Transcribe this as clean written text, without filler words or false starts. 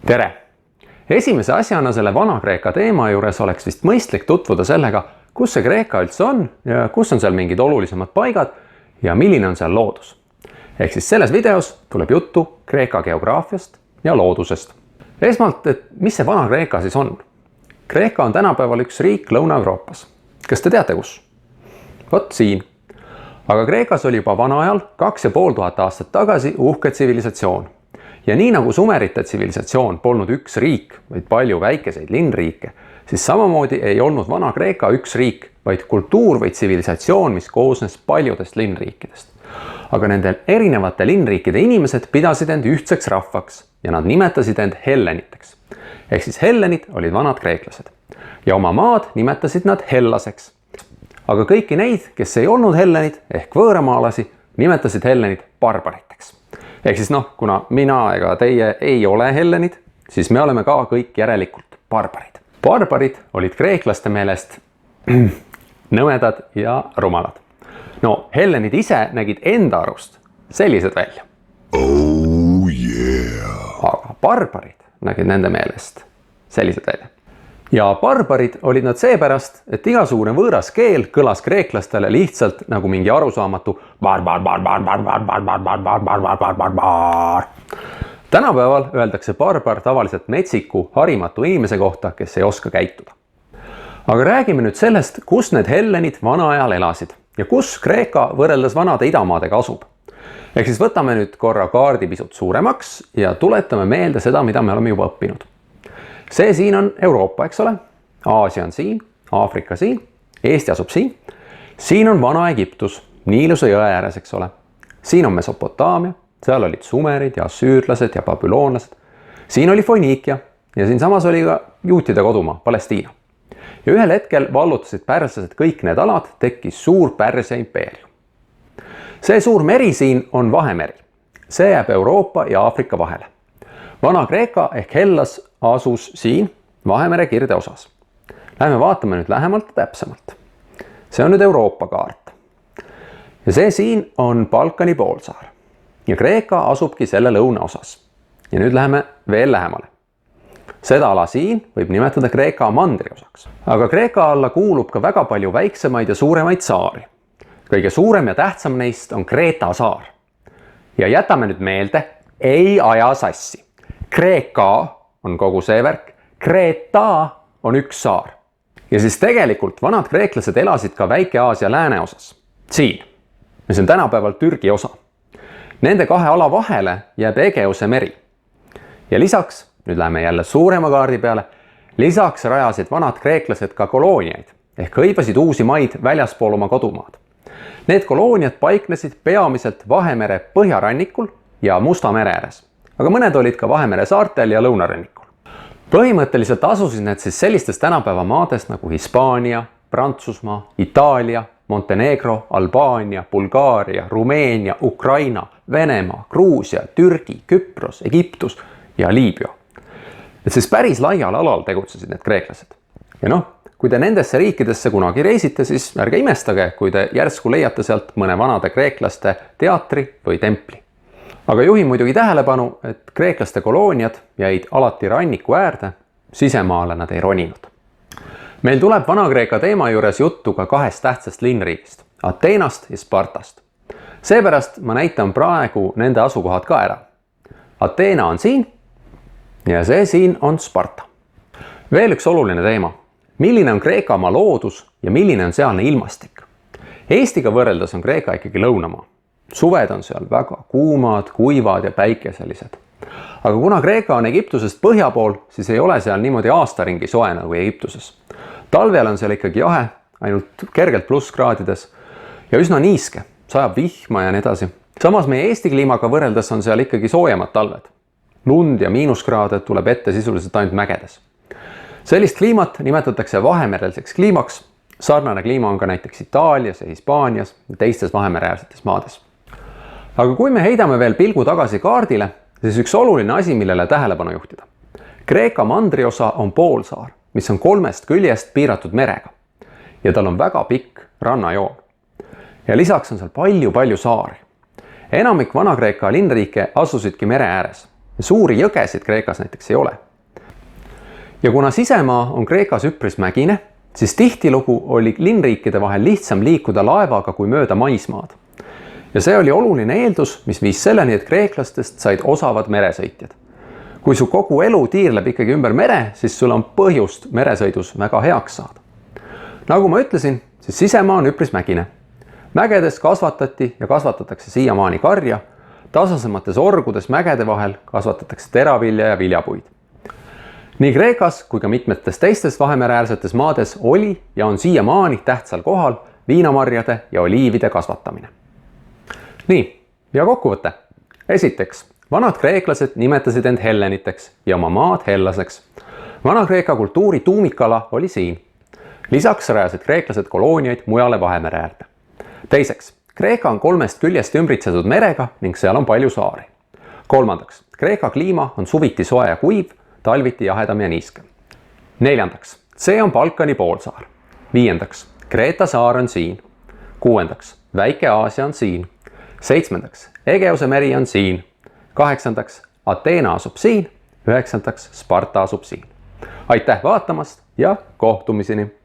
Tere! Esimese asjana selle Vana-Kreeka teema juures oleks vist mõistlik tutvuda sellega, kus see Kreeka üldse on ja kus on seal mingid olulisemad paigad ja milline on seal loodus. Ehk siis selles videos tuleb juttu Kreeka geograafiast ja loodusest. Esmalt, et mis see Vana-Kreeka siis on? Kreeka on tänapäeval üks riik Lõuna-Euroopas. Kas te teate kus? Vot siin. Aga Kreekas oli juba vanaajal 2500 aastat tagasi uhke tsivilisatsioon. Ja nii nagu Sumerite tsivilisatsioon polnud üks riik, vaid palju väikeseid linnriike, siis samamoodi ei olnud Vana-Kreeka üks riik, vaid kultuur või tsivilisatsioon, mis koosnes paljudest linnriikidest. Aga nende erinevate linnriikide inimesed pidasid end ühtseks rahvaks ja nad nimetasid end helleniteks. Ehk siis hellenid olid vanad kreeklased. Ja oma maad nimetasid nad hellaseks. Aga kõiki neid, kes ei olnud hellenid ehk võõramaalasi, nimetasid hellenid barbariteks. Ehk siis kuna mina ega teie ei ole hellenid, siis me oleme ka kõik järelikult barbarid. Barbarid olid kreeklaste meelest nõmedad ja rumalad. Hellenid ise nägid enda arust sellised välja. Oh yeah! Aga barbarid nägid nende meelest sellised välja. Ja barbarid olid nad seepärast, et igasugune võõras keel kõlas kreeklastele lihtsalt nagu mingi arusaamatu barbar. Tänapäeval öeldakse barbar tavaliselt metsiku, harimatu inimese kohta, kes ei oska käituda. Aga räägime nüüd sellest, kus need hellenid vanaajal elasid ja kus Kreeka võrreldes vanade idamaadega asub. Ehk siis võtame nüüd korra kaardi pisut suuremaks ja tuletame meelde seda, mida me oleme juba õppinud. See siin on Euroopa, eks ole? Aasia on siin, Aafrika siin, Eesti asub siin. Siin on Vana-Egiptus, Niiluse jõe ääres, eks ole. Siin on Mesopotaamia, seal olid sumerid ja assüürlased ja babüloonlased. Siin oli Foiniikia ja siin samas oli ka juutide kodumaa, Palestiina. Ja ühel hetkel vallutasid pärslased kõik need alad, tekkis suur Pärsia impeerium. See suur meri siin on Vahemeri. See jääb Euroopa ja Aafrika vahele. Vana-Kreeka ehk Hellas asus siin Vahemere kirdeosas. Lähme vaatame nüüd lähemalt ja täpsemalt. See on nüüd Euroopa kaart. Ja see siin on Balkani poolsaar. Ja Kreeka asubki selle lõunaosas. Ja nüüd läheme veel lähemale. Seda ala siin võib nimetada Kreeka mandriosaks. Aga Kreeka alla kuulub ka väga palju väiksemaid ja suuremaid saari. Kõige suurem ja tähtsam neist on Kreeta saar. Ja jätame nüüd meelde, ei aja sassi. Kreeka on kogu see värk, Kreeta on üks saar. Ja siis tegelikult vanad kreeklased elasid ka Väike-Aasia lääneosas. Siin, mis on tänapäeval Türgi osa. Nende kahe ala vahele jääb Egeuse meri. Ja lisaks, nüüd läheme jälle suurema kaardi peale, lisaks rajasid vanad kreeklased ka kolooniaid ehk hõivasid uusi maid väljaspool oma kodumaad. Need kolooniad paiknesid peamiselt Vahemere põhjarannikul ja Musta mere ääres. Aga mõned olid ka Vahemere saartel ja lõunarannikul. Põhimõtteliselt asusid need siis sellistes tänapäeva maades nagu Hispaania, Prantsusmaa, Itaalia, Montenegro, Albaania, Bulgaaria, Rumeenia, Ukraina, Venemaa, Gruusia, Türgi, Küpros, Egiptus ja Liibüa. Et siis päris laial alal tegutsesid need kreeklased. Ja kui te nendesse riikidesse kunagi reisite, siis ärge imestage, kui te järsku leiate sealt mõne vanade kreeklaste teatri või templi. Aga juhin muidugi tähelepanu, et kreeklaste kolooniad jäid alati ranniku äärde, sisemaale nad ei roninud. Meil tuleb Vana-Kreeka teema juures juttu ka kahest tähtsast linnriigist, Ateenast ja Spartast. Seepärast ma näitan praegu nende asukohad ka ära. Ateena on siin ja see siin on Sparta. Veel üks oluline teema. Milline on Kreekamaa loodus ja milline on sealne ilmastik? Eestiga võrreldes on Kreeka ikkagi lõunamaa. Suved on seal väga kuumad, kuivad ja päikeselised. Aga kuna Kreeka on Egiptusest põhja pool, siis ei ole seal niimoodi aastaringi soe nagu Egiptuses. Talvel on seal ikkagi jahe, ainult kergelt plusskraadides ja üsna niiske, sajab vihma ja nii edasi. Samas meie Eesti kliimaga võrreldes on seal ikkagi soojemad talved. Lund ja miinuskraade tuleb ette sisuliselt ainult mägedes. Sellist kliimat nimetatakse vahemereliseks kliimaks. Sarnane kliima on ka näiteks Itaalias ja Hispaanias ja teistes vahemereäärsetes maades. Aga kui me heidame veel pilgu tagasi kaardile, siis üks oluline asi, millele tähelepanu juhtida. Kreeka mandriosa on poolsaar, mis on 3 küljest piiratud merega. Ja tal on väga pikk rannajoon. Ja lisaks on seal palju saari. Enamik Vana-Kreeka linnriike asusidki mere ääres. ja suuri jõgesid Kreekas näiteks ei ole. Ja kuna sisemaa on Kreekas üpris mägine, siis tihtilugu oli linnriikide vahel lihtsam liikuda laevaga kui mööda maismaad. Ja see oli oluline eeldus, mis viis selleni, et kreeklastest said osavad meresõitjad. Kui su kogu elu tiirleb ikkagi ümber mere, siis sul on põhjust meresõidus väga heaks saada. Nagu ma ütlesin, siis sisemaa on üpris mägine. Mägedes kasvatati ja kasvatatakse siiamaani karja, tasasemates orgudes mägede vahel kasvatatakse teravilja ja viljapuid. Nii Kreekas kui ka mitmetes teistes Vahemereäärsetes maades oli ja on siiamaani tähtsal kohal viinamarjade ja oliivide kasvatamine. Nii, ja kokkuvõte. Esiteks, vanad kreeklased nimetasid end helleniteks ja oma maad Hellaseks. Vana-Kreeka kultuuri tuumikala oli siin. Lisaks rajasid kreeklased kolooniaid mujale Vahemere äärde. Teiseks, Kreeka on 3 küljest ümbritsetud merega ning seal on palju saari. Kolmandaks, Kreeka kliima on suviti soe ja kuiv, talviti jahedam ja niiske. Neljandaks, see on Balkani poolsaar. Viiendaks, Kreeta saar on siin. Kuuendaks, Väike-Aasia on siin. Seitsmendaks, Egeuse meri on siin. Kaheksandaks, Ateena asub siin. Üheksandaks, Sparta asub siin. Aitäh vaatamast ja kohtumiseni!